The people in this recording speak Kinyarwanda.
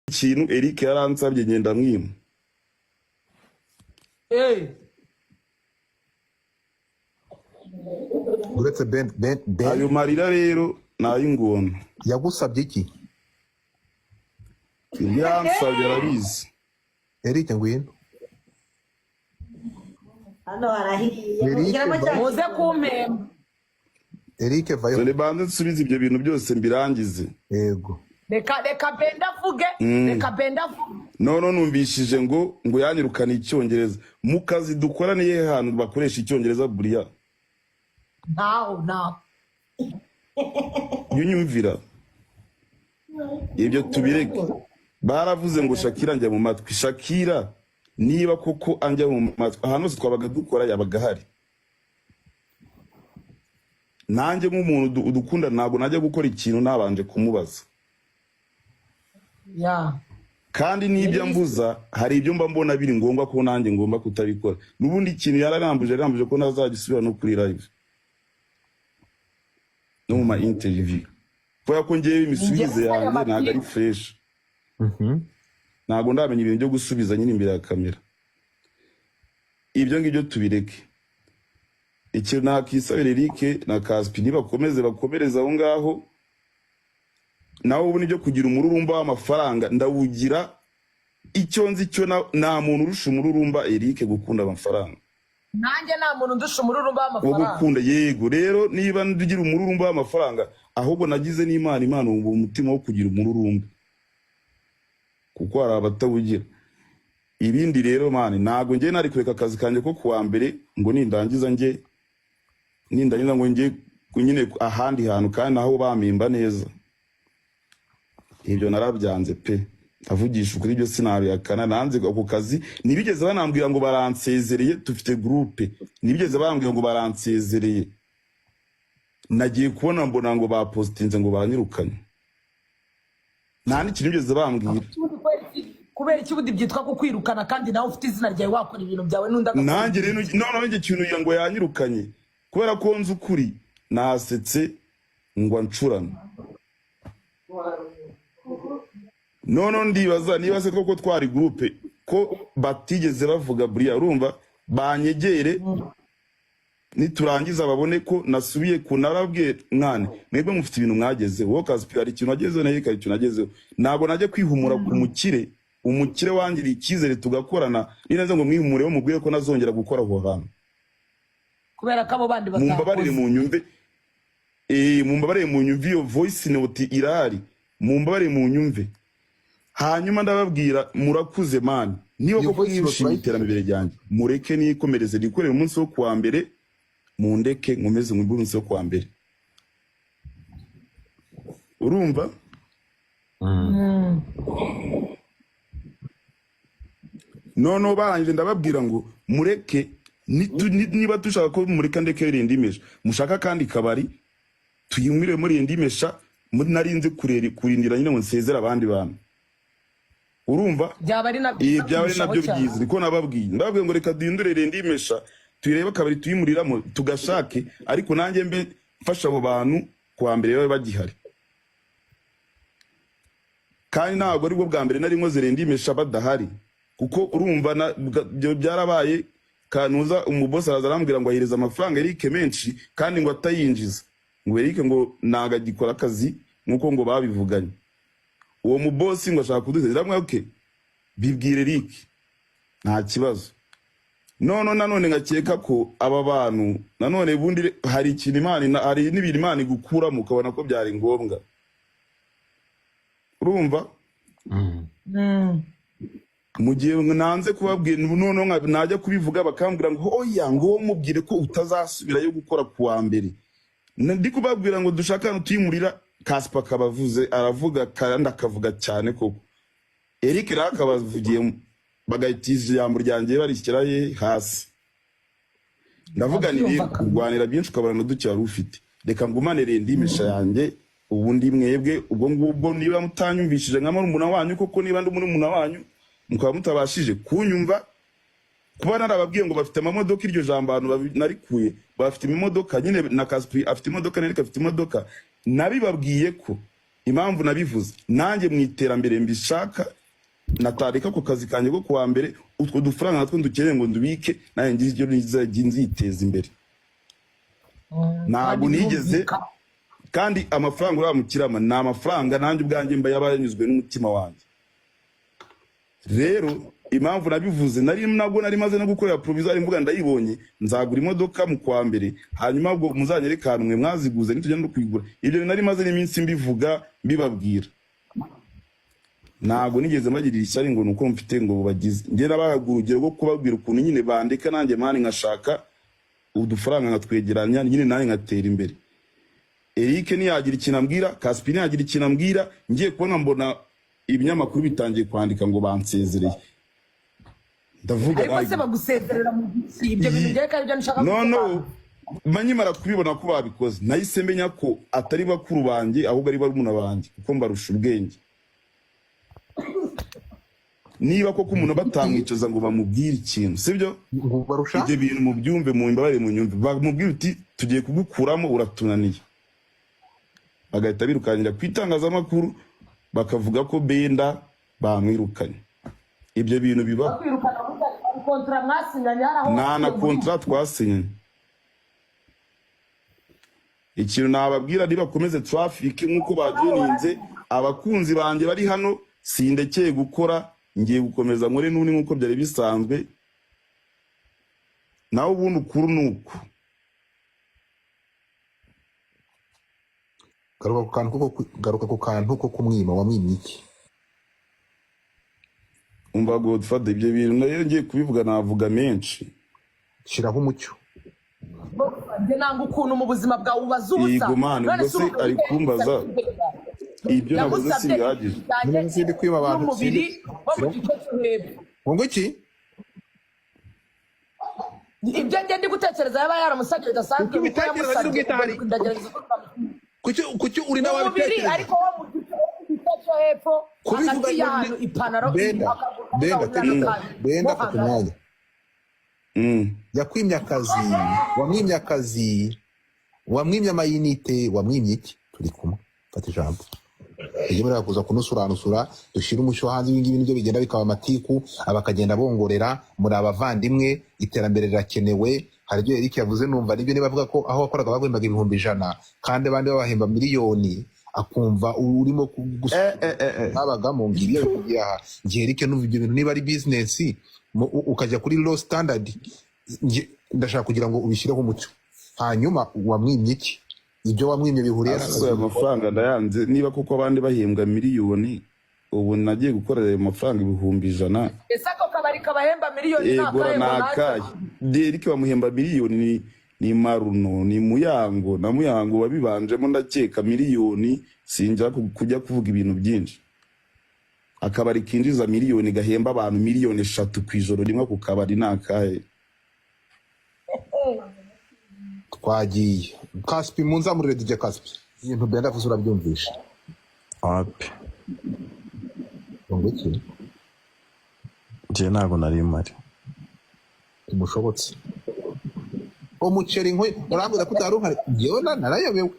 ikintu Eric yaransabye ngenda mwima. Uretse Ben Ayo marira rero nayingona. yagusabye iki? Yansabye arabizi. Eric ngwino. Hano harahiye. Muze kumpemba. Eric vayo. Dore banze nsubize ibyo bintu byose mbirangize. Yego. Reka benda vuge. Reka benda vuge. No numvishije ngo yanyirukana icyongereza. Mu kazi dukora niye hantu bakoresha icyongereza buriya. Naho. Yunyumvira. Ibyo tubireke. Baravuze ngo Shakira njya mu matwi. Shakira niba koko anja mu matwi. Ahantu hose twabaga dukora yabaga hari. Nanjye nk'umuntu udukunda ntabwo najya gukora ikintu nabanje kumubaza. Kandi nibyo mbuza hari ibyo mba mbona biri ngombwa ko nanjye ngomba kutabikora. Nubundi ikintu yararambuje ko nazagisubira no kuri live. No mu ma interview. Kwa ko ngiye imisubize yanjye ntabwo ari fresh. Ntabwo ndamenya ibintu byo gusubiza nyine imbere ya kamera. Ibyo ngibyo tubireke. Icyo nakisabira Eric na Caspi bakomereza aho ngaho. Nawe ubu nibyo kugira umururumba w'amafaranga ndawugira icyo nzi cyo nta muntu urusha umururumba Eric gukunda amafaranga. Nanjye nta muntu ndusha umururumba w'amafaranga. Gukunda yego rero niba ndugira umururumba w'amafaranga ahubwo nagize n'Imana umutima wo kugira umururumba. Kuko hari abatawugira. Ibindi rero mani ntago ngiye nari kureka akazi kanje ko kuwa mbere ngo nindangiza ngo ngiye nyine ahandi hantu kandi naho bamimba neza. Ibyo narabyanze pe. Avugisha ukuri byo sinabiyakana nanze ako kazi nibigeze banambwira ngo baransezereye tufite groupe nibigeze bambwira ngo baransezereye nagiye kubona mbona ngo bapostinze ngo banyirukanye nta n'ikintu bigeze bambwira kubera iki budi byitwa ko kwirukana kandi nawe ufite izina ryawe wakora ibintu byawe n'unda nanjye rero none ikintu ngo yanyirukanye kubera ko nzi ukuri nasetse ngo ancurana No ndibaza niba se koko twari groupe ko batigeze bavuga buriya urumva banyegere niturangiza babone ko nasubiye kunarabwe mwana mwebwe mufite ibintu mwageze wo Caspi hari ikintu ageze naye kandi tunagezeho ntabwo najye kwihumura ku umukire wangiri ikizere tugakorana ninaze ngo mwihumure wo mubwire ko nazongera gukora aho hantu kubera ko abo bandi batakoze mumbabarire mu nyumve mumbabarire mu nyumve iyo voice note irari mumbabarire mu nyumve. Hanyuma ndababwira murakuze man niba koko mwishimiye iterambere ryanjye mureke nikomereze dikorera umunsi wo kuwa mbere mundeke nkomeze mu munsi wo kuwa mbere urumva no barangije ndababwira ngo mureke niba dushaka ko mureka ndeke rindimisha mushaka kandi kabari tuyumire muri rindimisha narinze kurindira nyine ngo nsezera abandi bantu urumva byaba ari nabyo byiza niko ndababwiye ngo reka duhindure rendimesha tuyireba kabari tuyimuriramo tugashake ariko nanjye mbe mfasha abo bantu kwa mbere babe bagihari kandi ntabwo ari bwo bwa mbere nari nkoze rendimesha badahari kuko urumva byarabaye kanuza umuboss arazarambwira ngo ahereza amafaranga Eric menshi kandi ngo atayinjiza ngo Eric ngo naga gikora akazi nkuko ngo babivuganye uwo mubosi ngo ashaka kuduteza mwe okay bibwire Eric nta kibazo nanone ngakeka ko aba bantu nanone bundi hari ikintu Imana hari n'ibiri Imana igukuramo ukabona ko byari ngombwa urumva mu gihe nanze kubabwira none najya kubivuga bakambwira ngo oya ngo mubwire ko utazasubirayo gukora kuwa mbere ndi kubabwira ngo dushaka tuyimurira Caspi akabavuze aravuga kandi akavuga cyane koko Eric rakabavugiye bagahitiza ijambo ryanjye barishyiraye hasi ndavuga ni kurwanira byinshi ukabona n'uduke wari ufite reka ngumane rendimesha yanjye ubundi mwebwe ubwo ngubwo niba mutanyumvishije nka murumuna wanyu koko niba ndi murumuna wanyu mukaba mutabashije kunyumva kuba narababwiye ngo bafite amamodoka iryo jambo abantu narikuye bafite imodoka nyine na Caspi afite imodoka Eric afite imodoka nabibabwiye ko impamvu nabivuze nanjye mu iterambere mbishaka natareka ku kazi kanjye ko kuwa mbere utwo dufaranga natwo dukeneye ngo ndubike naye ngize ibyo nziteza imbere. Ntabwo nigeze kandi amafaranga uramukirama ni amafaranga nanjye ubwanjye mba yabanyuzwe n'umutima wanjye. Rero impamvu nabivuze nabwo nari maze no gukorera provisoire mvuga ndayibonye nzagura imodoka mu kwa mbere hanyuma ubwo muzanyerekana mwe mwaziguze nitujya no kuyigura. Ibyo nari maze n'iminsi mbivuga mbibabwira. Ntabwo nigeze mbagirira ishyari ngo nuko mfite ngo bagize njye nabahaga urugero rwo kubabwira ukuntu nyine bandeka nanjye mani nkashaka udufaranga nkatwegeranya nyine nanjye nkatera imbere. Eric ntiyagira ikintu ambwira, Caspi ntiyagira ikintu ambwira, ngiye kubona mbona ibinyamakuru bitangiye kwandika ngo bansezereye. Ndavuga ariko se bagusezerera mu gihe ibyo bintu byeka aribyo nshaka no manyimara kubibona ko babikoze nahise menya ko atari bakuru banjye ahubwo ari barumuna banjye kuko mbarusha ubwenge. Niba koko umuntu batamwicaza ngo bamubwire ikintu sibyo ibyo bintu mu byumve mu imbabare mu nyumve bamubwire uti tugiye kugukuramo uratunaniye, bagahita birukanira kwitangazamakuru bakavuga ko Benda bamwirukanye. Ibyo bintu biba nta na kontra twasinyanye. Ikintu nababwira nibakomeze traffic nkuko bajeninze abakunzi banjye bari hano sindekeye gukora ngiye gukomeza nkore n'uni nkuko byari bisanzwe nawe ubundi ukuru nuko garuka ku kantu ko kumwima wamwimye iki? umva Godfather ibyo bintu nayo ngiye kubivuga navuga menshi. Shiraho umucyo. Njye nanga ukuntu mu buzima bwawe ubaza ubusa. Yego man ubwo se ari kumbaza ibyo navuze singahagije. Nzindi kwiba abantu umubiri wo mu gice cyo hepfo. Ngo iki? Ibyo njye ndi gutekereza yaba yaramusabye bidasanzwe kuko kuki uri nawe bitekereza ariko wo mu gice cyo hepfo hagati y'ahantu ipantaro Benda ku mwanya. Yakwimye akazi wamwimye amayinite wamwimye iki? Turi kumwe fata ijambo iyo muri kuza kunusuranusura dushira umucyo hanze ibingibi nibyo bigenda bikaba amatiku abakagenda bongorera muri abavandimwe iterambere rirakenewe. Hari ibyo Eric yavuze numva nibyo niba avuga ko aho wakoraga bagwembaga 100,000 kandi abandi babahemba miliyoni akumva urimo abaga mu ngibyo bikugira aha ngiye Eric numva ibyo bintu niba ari business ukajya kuri low standard ndashaka kugira ngo ubishireho umucyo. Hanyuma wamwimye iki? Ibyo wamwimye bihuriye amafaranga ndayanze niba kuko abandi bahembwa miliyoni ubu nagiye gukorera ayo mafaranga 100,000. Ese ako kabari kabahemba miliyoni nakaye Eric bamuhemba miliyoni ni Maruno ni Muyango na Muyango wabibanjemo ndakeka miliyoni sinja kujya kuvuga ibintu byinshi. Akabari kinjiza miliyoni gahemba abantu miliyoni 3 kwijoro rimwe ku kabari nakaye. Twagiye Caspi munzamurire DJ Caspi ibintu Benda vuze urabyumvisha ape ngo iki je nago nari mari umushobotse umuceri nkwe urambwira ko utaruhare yewe narayobewe